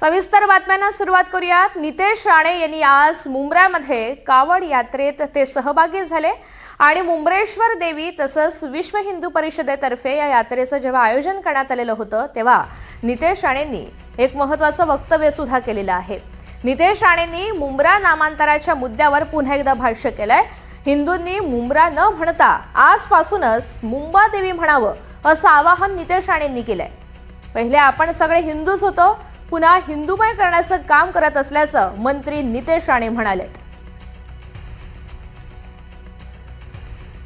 सविस्तर बातम्यांना सुरुवात करूयात। नितेश राणे यांनी आज मुंब्र्यामध्ये कावड यात्रेत ते सहभागी झाले आणि मुंब्रेश्वर देवी तसंच विश्व हिंदू परिषदेतर्फे या यात्रेचं जेव्हा आयोजन करण्यात आलेलं होतं तेव्हा नितेश राणेंनी एक महत्त्वाचं वक्तव्य सुद्धा केलेलं आहे। नितेश राणेंनी मुंब्रा नामांतराच्या मुद्द्यावर पुन्हा एकदा भाष्य केलंय। हिंदूंनी मुंब्रा न म्हणता आजपासूनच मुंबा देवी म्हणावं असं आवाहन नितेश राणेंनी केलंय। पहिले आपण सगळे हिंदूच होतो, पुन्हा हिंदूमय करण्याचं काम करत असल्याचं मंत्री नितेश राणे म्हणाले।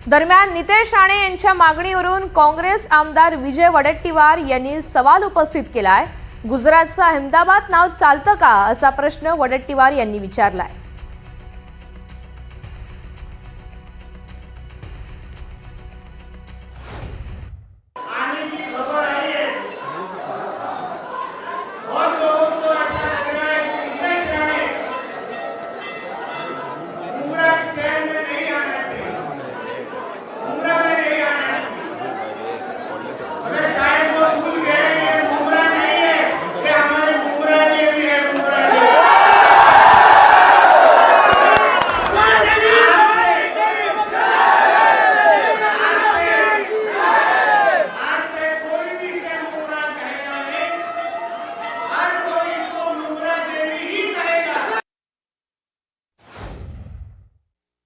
दरम्यान नितेश राणे यांच्या मागणीवरून काँग्रेस आमदार विजय वडेट्टीवार यांनी सवाल उपस्थित केलाय। गुजरातचं अहमदाबाद नाव चालतं का असा प्रश्न वडेट्टीवार यांनी विचारलाय।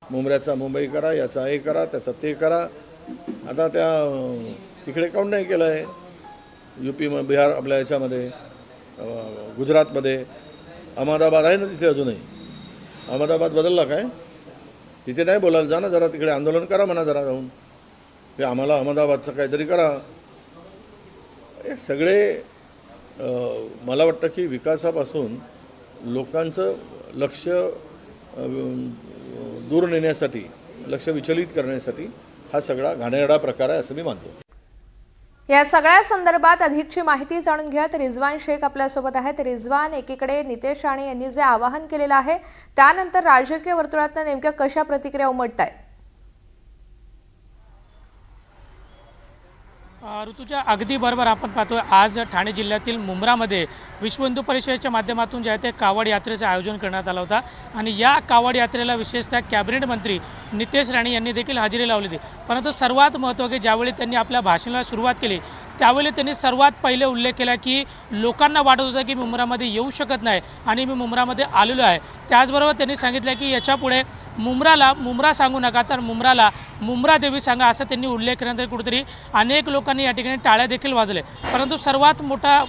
मुंब्र्याचा मुंबई करा, याचा हे करा, त्याचा ते करा। आता त्या तिकडे काऊन नाही केलं आहे? यूपी बिहार आपल्या याच्यामध्ये गुजरातमध्ये अहमदाबाद आहे ना, तिथे अजूनही अहमदाबाद बदलला काय? तिथे नाही बोलायला जा ना, जरा तिकडे आंदोलन करा म्हणा जरा जाऊन की आम्हाला अहमदाबादचं काहीतरी करा। हे सगळे मला वाटतं की विकासापासून लोकांचं लक्ष दूर नेण्यासाठी, लक्ष विचलित करण्यासाठी हा सगळा घाणेरडा प्रकार आहे असं मी मानतो। या सगळ्या संदर्भात अधिकची माहिती जाणून घेऊयात। रिजवान शेख आपल्यासोबत आहेत। रिजवान, एकीकडे नितेश राणे यांनी जे आवाहन केलेलं आहे त्यानंतर राजकीय वर्तुळात नेमक्या कशा प्रतिक्रिया उमटतायत? ऋतूच्या अगदी बरोबर आपण पाहतोय आज ठाणे जिल्ह्यातील मुंब्रामध्ये विश्व हिंदू परिषदेच्या माध्यमातून जे आहे ते कावड यात्रेचं आयोजन करण्यात आलं होतं आणि या कावड यात्रेला विशेषतः कॅबिनेट मंत्री नितेश राणे यांनी देखील हजेरी लावली होती। परंतु सर्वात महत्त्वाचे ज्यावेळी त्यांनी आपल्या भाषणाला सुरुवात केली त्यावेळी त्यांनी सर्वात पहिले उल्लेख केला की लोकांना वाटत होतं की मुंब्रामध्ये येऊ शकत नाही आणि मी मुंब्रामध्ये आलेलो आहे। त्याचबरोबर त्यांनी सांगितलं की याच्यापुढे मुंब्राला मुंब्रा सांगू नका तर मुंब्राला मुंब्रा देवी सांगा असं त्यांनी उल्लेख केल्यानंतर कुठेतरी अनेक लोकांनी या ठिकाणी टाळ्या देखील वाजवले। परंतु सर्वात मोठा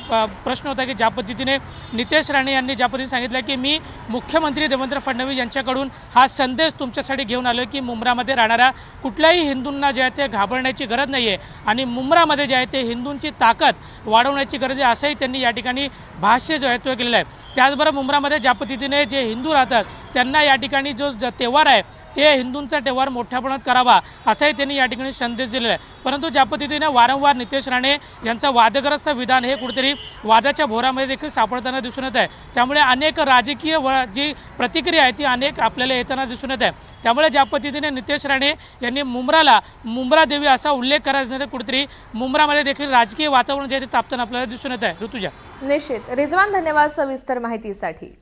प्रश्न होता की ज्या पद्धतीने नितेश राणे यांनी ज्या पद्धतीने सांगितलं की मी मुख्यमंत्री देवेंद्र फडणवीस यांच्याकडून हा संदेश तुमच्यासाठी घेऊन आलो की मुंब्रामध्ये राहणाऱ्या कुठल्याही हिंदूंना जे आहे ते घाबरण्याची गरज नाही आहे आणि मुंब्रामध्ये जे आहे ते हिंदूंची ताकद वाढवण्याची गरज आहे असंही त्यांनी या ठिकाणी भाष्य जो आहे तो केलेलं आहे। त्याचबरोबर मुंब्रामध्ये ज्या पद्धतीने जे हिंदू राहतात त्यांना या ठिकाणी जो त्योहार आहे ते हिंदूंचा त्योहार मोठ्या प्रमाणात करावा असाही त्यांनी या ठिकाणी संदेश दिलेला आहे। परंतु ज्या पद्धतीने वारंवार नितेश राणे यांचं वादग्रस्त विधान हे कुठेतरी वादाच्या भोरामध्ये देखील सापडताना दिसून येत आहे। त्यामुळे अनेक राजकीय जी प्रतिक्रिया आहे ती अनेक आपल्याला येताना दिसून येत आहे। त्यामुळे ज्या पद्धतीने नितेश राणे यांनी मुंब्राला मुंब्रा देवी असा उल्लेख करायचा कुठेतरी मुंब्रामध्ये देखील राजकीय वातावरण जे आहे ते तापताना आपल्याला दिसून येत आहे। ऋतुजा, निश्चित। रिजवान, धन्यवाद सविस्तर माहितीसाठी।